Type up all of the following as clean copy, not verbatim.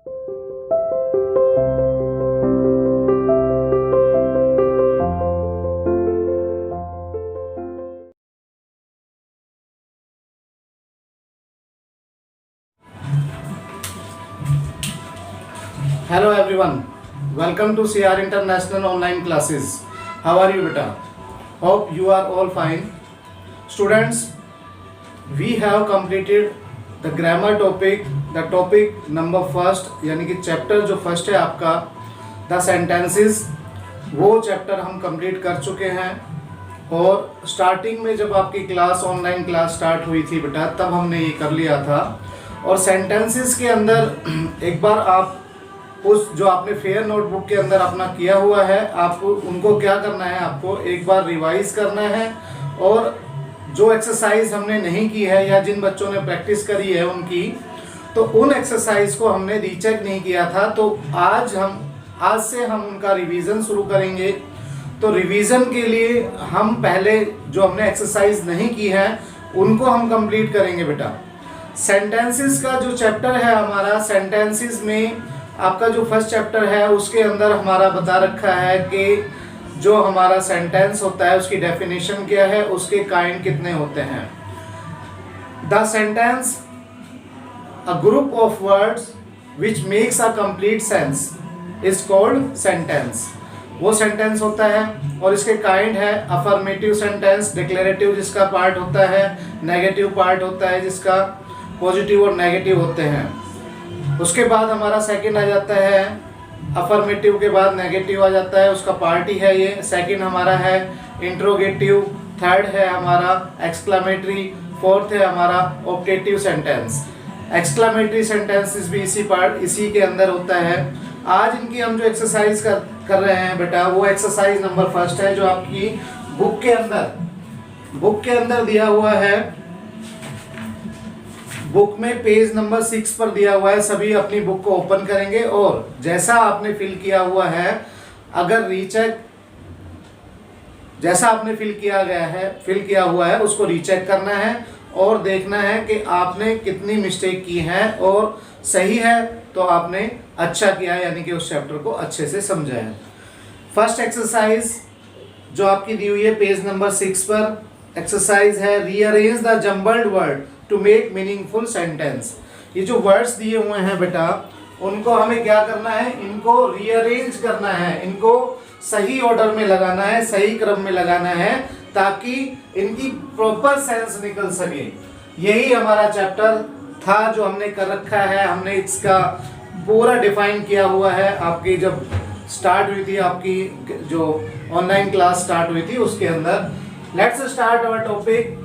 Hello everyone, welcome to CR International Online Classes. How are you beta? Hope you are all fine. Students, we have completed the grammar topic, the topic number first, यानी कि chapter जो first है आपका the sentences, वो chapter हम complete कर चुके हैं। और स्टार्टिंग में जब आपकी क्लास ऑनलाइन क्लास स्टार्ट हुई थी बेटा, तब हमने ये कर लिया था। और सेंटेंसेस के अंदर एक बार आप उस जो आपने फेयर नोटबुक के अंदर अपना किया हुआ है, आप उनको क्या करना है, आपको एक बार रिवाइज करना है। और जो एक्सरसाइज हमने नहीं की है या जिन बच्चों ने प्रैक्टिस करी है उनकी, तो उन एक्सरसाइज को हमने रीचेक नहीं किया था। तो आज से हम उनका रिवीजन शुरू करेंगे। तो रिवीजन के लिए हम पहले जो हमने एक्सरसाइज नहीं की है उनको हम कंप्लीट करेंगे बेटा। सेंटेंसेस का जो चैप्टर है हमारा, सेंटेंसेस में आपका जो फर्स्ट चैप्टर है उसके अंदर हमारा बता रखा है कि जो हमारा सेंटेंस होता है उसकी डेफिनेशन क्या है, उसके काइंड कितने होते हैं। The sentence a group of words which makes a complete sense is called sentence. वो सेंटेंस होता है। और इसके काइंड है अफर्मेटिव सेंटेंस, डिक्लेरेटिव जिसका पार्ट होता है, नेगेटिव पार्ट होता है जिसका पॉजिटिव और नेगेटिव होते हैं। उसके बाद हमारा सेकंड आ जाता है, अफर्मेटिव के बाद नेगेटिव आ जाता है, उसका पार्ट ही है ये। सेकंड हमारा है इंट्रोगेटिव, थर्ड है हमारा एक्सक्लेमेटरी, फोर्थ है हमारा ऑप्टेटिव सेंटेंस। एक्सक्लेमेटरी सेंटेंसेस भी इसी के अंदर होता है। आज इनकी हम जो एक्सरसाइज कर रहे हैं बेटा, वो एक्सरसाइज नंबर फर्स्ट है जो आपकी बुक के अंदर दिया हुआ है। बुक में पेज नंबर 6 पर दिया हुआ है। सभी अपनी बुक को ओपन करेंगे और जैसा आपने फिल किया हुआ है, अगर रीचेक जैसा आपने फिल किया हुआ है उसको रीचेक करना है और देखना है कि आपने कितनी मिस्टेक की है। और सही है तो आपने अच्छा किया, यानी कि उस चैप्टर को अच्छे से समझा है। फर्स्ट एक्सरसाइज जो आपकी दी हुई है पेज नंबर 6 पर, एक्सरसाइज है rearrange the jumbled word to make meaningful sentence. ये जो वर्ड्स दिए हुए हैं बेटा, उनको हमें क्या करना है, इनको रीअरेंज करना है, इनको सही ऑर्डर में लगाना है, सही क्रम में लगाना है, ताकि इनकी प्रॉपर सेंस निकल सके। यही हमारा चैप्टर था जो हमने कर रखा है। हमने इसका पूरा डिफाइन किया हुआ है। आपकी जब स्टार्ट हुई थी, आपकी जो ऑनलाइन क्लास स्टार्ट हुई थी उसके अंदर। Let's start our topic.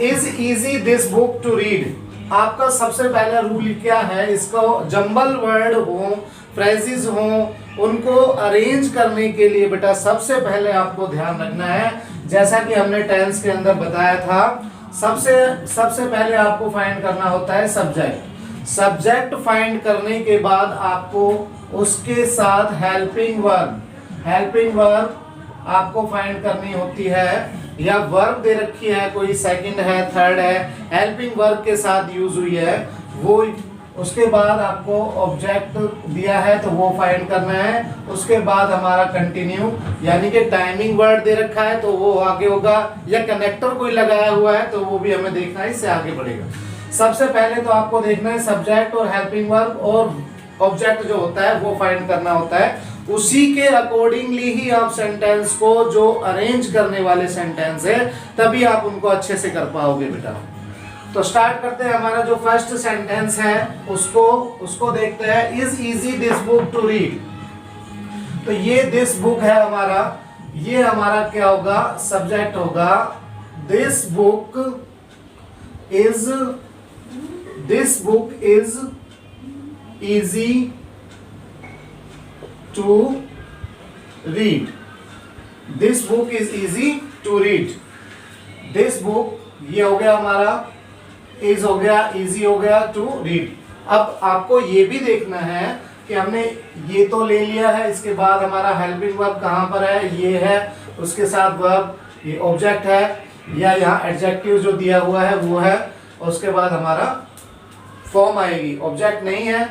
Is easy this book to read. आपका सबसे पहला रूल क्या है, इसको जंबल वर्ड हो, फ्रेजेस हो, उनको अरेंज करने के लिए बेटा सबसे पहले आपको ध्यान रखना है, जैसा कि हमने टेंस के अंदर बताया था, सबसे पहले आपको फाइंड करना होता है सब्जेक्ट फाइंड करने के बाद आपको उसके साथ हेल्पिंग वर्ब आपको फाइंड करनी होती है। या वर्ब दे रखी है, कोई सेकंड है, थर्ड है, हेल्पिंग वर्ब के साथ यूज हुई है वो। उसके बाद आपको ऑब्जेक्ट दिया है तो वो फाइंड करना है। उसके बाद हमारा कंटिन्यू, यानी कि टाइमिंग वर्ड दे रखा है तो वो आगे होगा, या कनेक्टर कोई लगाया हुआ है तो वो भी हमें देखना है, इससे आगे बढ़ेगा। सबसे पहले तो आपको देखना है सब्जेक्ट और हेल्पिंग वर्ब, और ऑब्जेक्ट जो होता है वो फाइंड करना होता है। उसी के अकॉर्डिंगली ही आप सेंटेंस को, जो अरेंज करने वाले सेंटेंस है, तभी आप उनको अच्छे से कर पाओगे बेटा। तो स्टार्ट करते हैं। हमारा जो फर्स्ट सेंटेंस है उसको देखते हैं। Is easy this book to read. तो ये दिस बुक है हमारा, ये हमारा क्या होगा, सब्जेक्ट होगा। This book is easy to read. This book is easy to read. This book, ये हो गया हमारा, इज हो गया, इजी हो गया, टू रीड। अब आपको ये भी देखना है कि हमने ये तो ले लिया है, इसके बाद हमारा हेल्पिंग वर्ब कहाँ पर है, ये है, उसके साथ वर्ब, ये ऑब्जेक्ट है, या यहाँ एडजेक्टिव जो दिया हुआ है वो है। उसके बाद हमारा फॉर्म आएगी, ऑब्जेक्ट नहीं है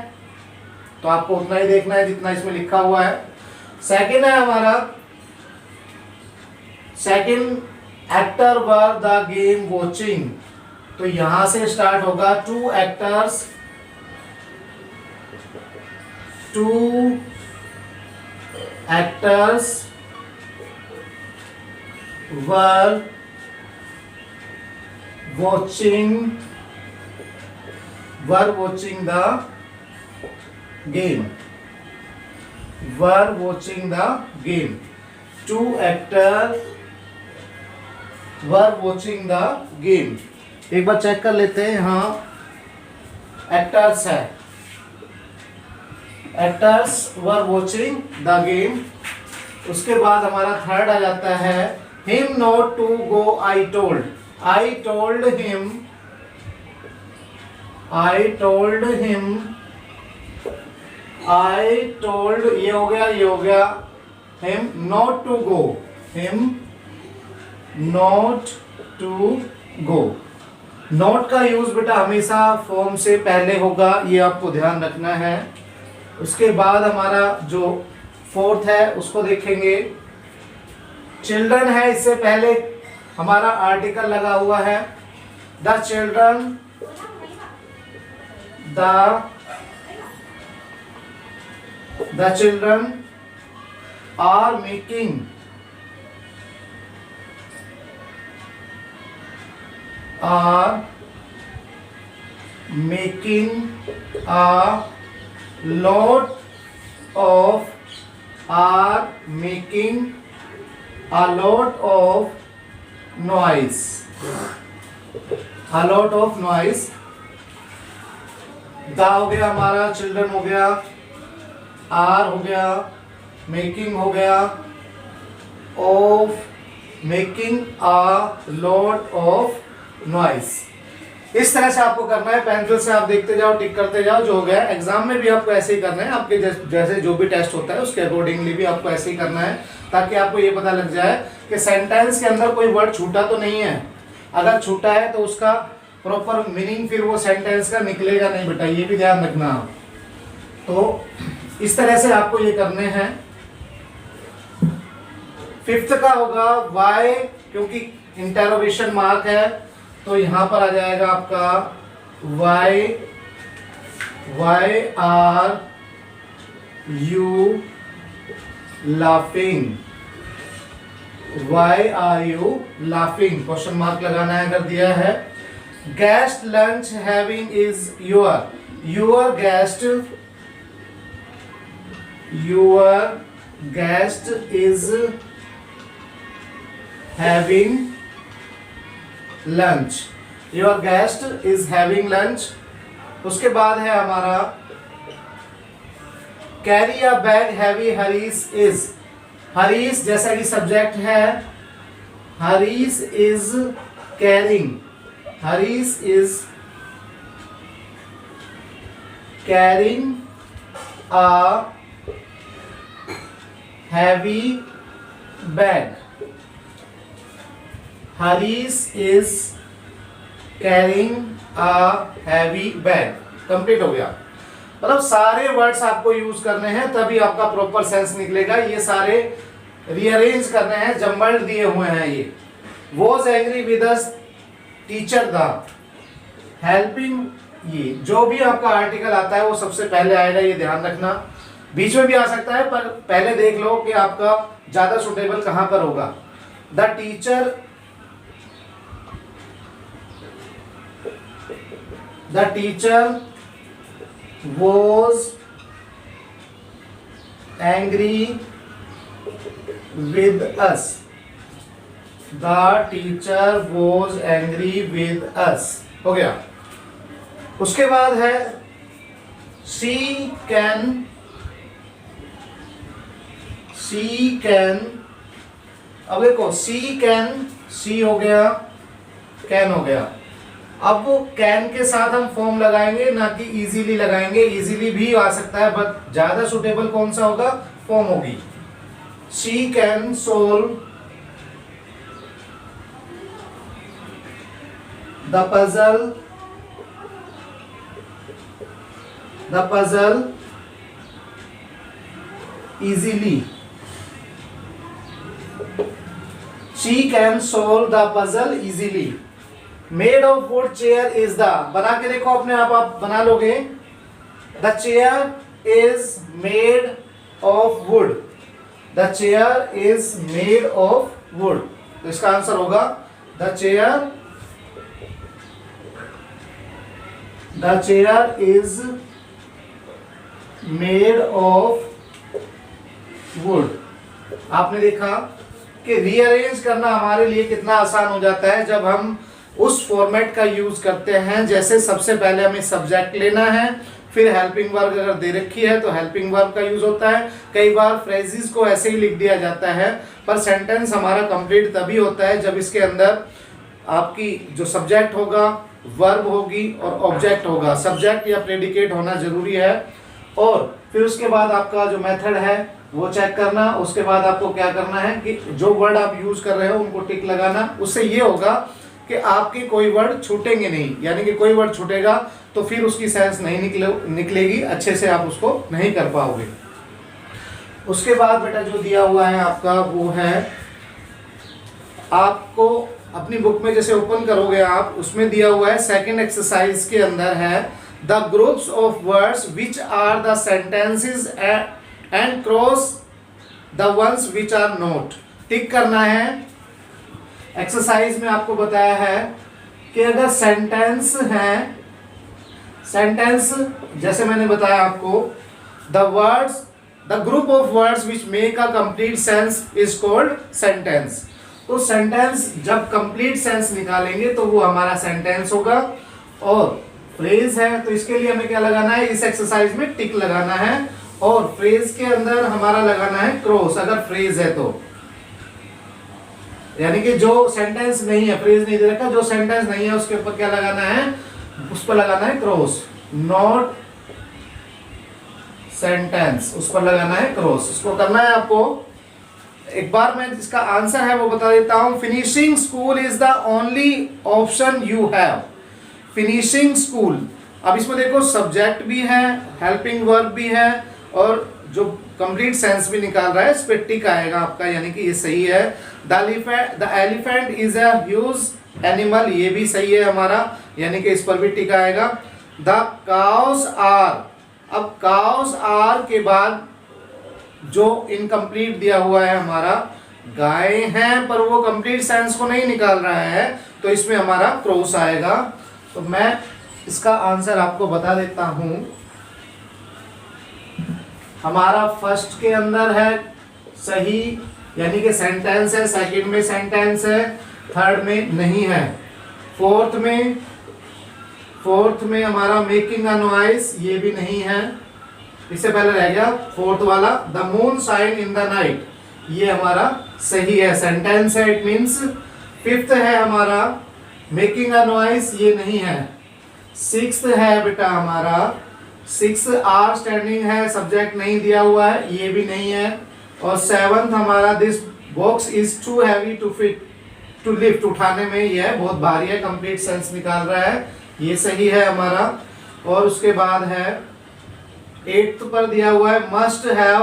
तो आपको उतना ही देखना है जितना इसमें लिखा हुआ है। सेकंड है हमारा, second actor were the game watching, तो यहां से स्टार्ट होगा। Two actors were watching the game. Two actors were watching the game. एक बार चेक कर लेते हैं। यहाँ एक्टर्स है, actors were watching the game. उसके बाद हमारा थर्ड आ जाता है, him not to go, I told him, ये हो गया him not to go. Not का यूज बेटा हमेशा फॉर्म से पहले होगा, ये आपको ध्यान रखना है। उसके बाद हमारा जो फोर्थ है उसको देखेंगे। चिल्ड्रन है, इससे पहले हमारा आर्टिकल लगा हुआ है। The children are making a lot of noise। दा हो गया हमारा, चिल्ड्रन हो गया, आर हो गया, मेकिंग हो गया, of making a lot of noise। इस तरह से आपको करना है। पेंसिल से आप देखते जाओ, टिक करते जाओ, जो हो गया। एग्जाम में भी आपको ऐसे ही करना है, आपके जैसे जो भी टेस्ट होता है उसके अकॉर्डिंगली भी आपको ऐसे ही करना है, ताकि आपको ये पता लग जाए कि सेंटेंस के अंदर कोई वर्ड छूटा तो नहीं है। अगर छूटा है तो उसका प्रॉपर मीनिंग फिर वो सेंटेंस का निकलेगा नहीं बेटा, ये भी ध्यान रखना। तो इस तरह से आपको ये करने हैं। फिफ्थ का होगा वाई, क्योंकि इंटरोगेशन मार्क है तो यहां पर आ जाएगा आपका why are you laughing, question mark लगाना है अगर दिया है। Guest lunch having is your guest is having lunch, your guest is having lunch. उसके बाद है हमारा carry a bag heavy, Harish जैसा कि सब्जेक्ट है, Harish is carrying a heavy bag, Harish is carrying a heavy bag. Complete हो गया। मतलब सारे वर्ड्स आपको यूज करने हैं तभी आपका प्रॉपर सेंस निकलेगा। ये सारे रीअरेंज करने हैं, जम्बल्ड दिए हुए हैं। ये was angry with us teacher the helping, ये जो भी आपका आर्टिकल आता है वो सबसे पहले आएगा, ये ध्यान रखना। बीच में भी आ सकता है पर पहले देख लो कि आपका ज्यादा सुटेबल कहां पर होगा। The teacher was angry with us, the teacher was angry with us। हो गया। उसके बाद है she can, अब देखो she हो गया, can हो गया। अब कैन के साथ हम फॉर्म लगाएंगे, ना कि इजीली लगाएंगे। इजीली भी आ सकता है बट ज्यादा सुटेबल कौन सा होगा, फॉर्म होगी। She can solve the puzzle easily. She can solve the puzzle easily. Made of wood chair is the, बना के देखो अपने आप बना लोगे. The chair is made of wood. The chair is made of wood. तो इसका आंसर होगा the chair is made of wood. आपने देखा कि रीअरेंज करना हमारे लिए कितना आसान हो जाता है जब हम उस फॉर्मेट का यूज करते हैं. जैसे सबसे पहले हमें सब्जेक्ट लेना है, फिर हेल्पिंग वर्ब अगर दे रखी है तो हेल्पिंग वर्ब का यूज होता है. कई बार फ्रेजेस को ऐसे ही लिख दिया जाता है, पर सेंटेंस हमारा कंप्लीट तभी होता है जब इसके अंदर आपकी जो सब्जेक्ट होगा, वर्ब होगी और ऑब्जेक्ट होगा. सब्जेक्ट या प्रेडिकेट होना जरूरी है. और फिर उसके बाद आपका जो मेथड है वो चेक करना. उसके बाद आपको क्या करना है कि जो वर्ड आप यूज कर रहे हो उनको टिक लगाना. उससे ये होगा कि आपके कोई वर्ड छूटेंगे नहीं, यानी कि कोई वर्ड छूटेगा तो फिर उसकी सेंस नहीं निकलेगी, अच्छे से आप उसको नहीं कर पाओगे. उसके बाद बेटा जो दिया हुआ है आपका वो है, आपको अपनी बुक में जैसे ओपन करोगे आप, उसमें दिया हुआ है सेकंड एक्सरसाइज के अंदर है the groups of words which are the sentences and cross the ones which are not. Tick करना है. एक्सरसाइज में आपको बताया है कि अगर सेंटेंस है, सेंटेंस जैसे मैंने बताया आपको, the group of words which make a complete sense is called sentence. तो सेंटेंस जब कंप्लीट सेंस निकालेंगे तो वो हमारा सेंटेंस होगा. और फ्रेज है तो इसके लिए हमें क्या लगाना है, इस एक्सरसाइज में टिक लगाना है. और फ्रेज के अंदर हमारा लगाना है क्रॉस अगर फ्रेज है तो, यानी कि जो सेंटेंस नहीं है, फ्रेज नहीं दे रखा, जो सेंटेंस नहीं है उसके ऊपर क्या लगाना है, उस पर लगाना है क्रॉस. नॉट सेंटेंस, उस पर लगाना है क्रॉस. इसको करना है आपको. एक बार मैं जिसका आंसर है वो बता देता हूं. Finishing school is the only option you have. Finishing school. अब इसमें देखो सब्जेक्ट भी है, हेल्पिंग वर्ब भी है और जो कंप्लीट सेंस भी निकाल रहा है, इस पे टिक आएगा आपका, यानी कि ये सही है. The elephant is a huge animal, ये भी सही है हमारा, यानी कि इस पर भी टिक आएगा. The cows are. अब काउस आर के बाद जो इनकम्प्लीट दिया हुआ है हमारा, गाय हैं, पर वो कंप्लीट सेंस को नहीं निकाल रहा है, तो इसमें हमारा क्रॉस आएगा. तो मैं इसका आंसर आपको बता देता हूं. हमारा फर्स्ट के अंदर है सही, यानी कि सेंटेंस है. सेकंड में सेंटेंस है, थर्ड में नहीं है. फोर्थ में हमारा मेकिंग अ नॉइस, ये भी नहीं है. इससे पहले रह गया फोर्थ वाला, the moon shine in the night, ये हमारा सही है, सेंटेंस है, इट मीन्स. फिफ्थ है हमारा मेकिंग अ नॉइस, ये नहीं है. सिक्स्थ है बेटा हमारा, 6 आर स्टैंडिंग है, सब्जेक्ट नहीं दिया हुआ है, ये भी नहीं है. और 7th हमारा this box is too heavy to fit to lift, उठाने में ये है, बहुत भारी है, कंप्लीट सेंस निकाल रहा है, ये सही है हमारा. और उसके बाद है 8th पर दिया हुआ है मस्ट हैव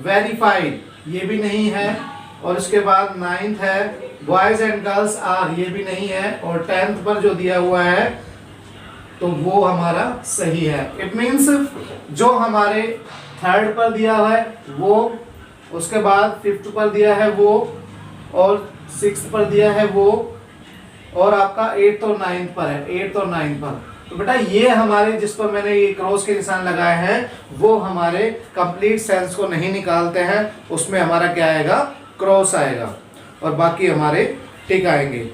वेरीफाइड, ये भी नहीं है. और उसके बाद 9th है बॉयज एंड गर्ल्स आर, ये भी नहीं है. और 10th पर जो दिया हुआ है तो वो हमारा सही है. इट मीन्स जो हमारे 3rd पर दिया हुआ है वो, उसके बाद 5th पर दिया है वो, और 6th पर दिया है वो, और आपका 8th और 9th पर है, 8th और 9th पर. तो बेटा ये हमारे जिस पर मैंने ये क्रॉस के निशान लगाए हैं वो हमारे कंप्लीट सेंस को नहीं निकालते हैं, उसमें हमारा क्या आएगा, क्रॉस आएगा, और बाकी हमारे टिक आएंगे.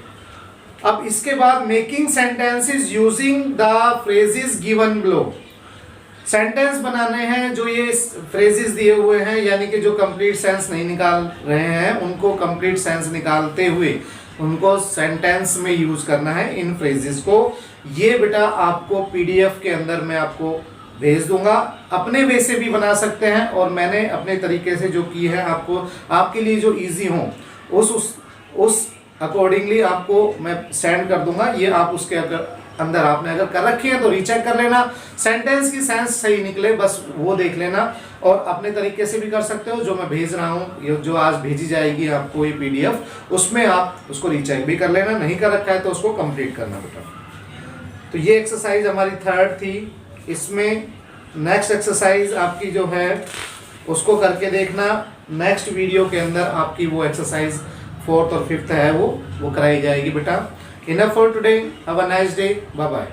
अब इसके बाद making sentences using the phrases given below. Sentence बनाने हैं जो ये फ्रेजेस दिए हुए हैं, यानी कि जो कंप्लीट सेंस नहीं निकाल रहे हैं उनको कंप्लीट सेंस निकालते हुए उनको सेंटेंस में यूज करना है इन फ्रेजेस को. ये बेटा आपको पीडीएफ के अंदर मैं आपको भेज दूंगा. अपने वे से भी बना सकते हैं, और मैंने अपने तरीके से जो की है आपको, आपके लिए जो इजी हो उस अकॉर्डिंगली आपको मैं सेंड कर दूंगा. ये आप उसके अंदर आपने अगर कर रखी है तो रीचेक कर लेना, सेंटेंस की सेंस सही निकले बस वो देख लेना। और अपने तरीके से भी कर सकते हो, जो मैं भेज रहा हूँ, ये जो आज भेजी जाएगी आपको ये PDF, उसमें आप उसको रीचेक भी कर लेना। नहीं कर रखा है तो उसको कंप्लीट करना बेटा। तो ये एक्सरसाइज हमारी 3rd थी। इसमें नेक्स्ट एक्सरसाइज आपकी जो है उसको करके देखना, नेक्स्ट वीडियो के अंदर आपकी वो एक्सरसाइज 4th और 5th है वो कराई जाएगी बेटा। Enough for today, have a nice day, bye bye.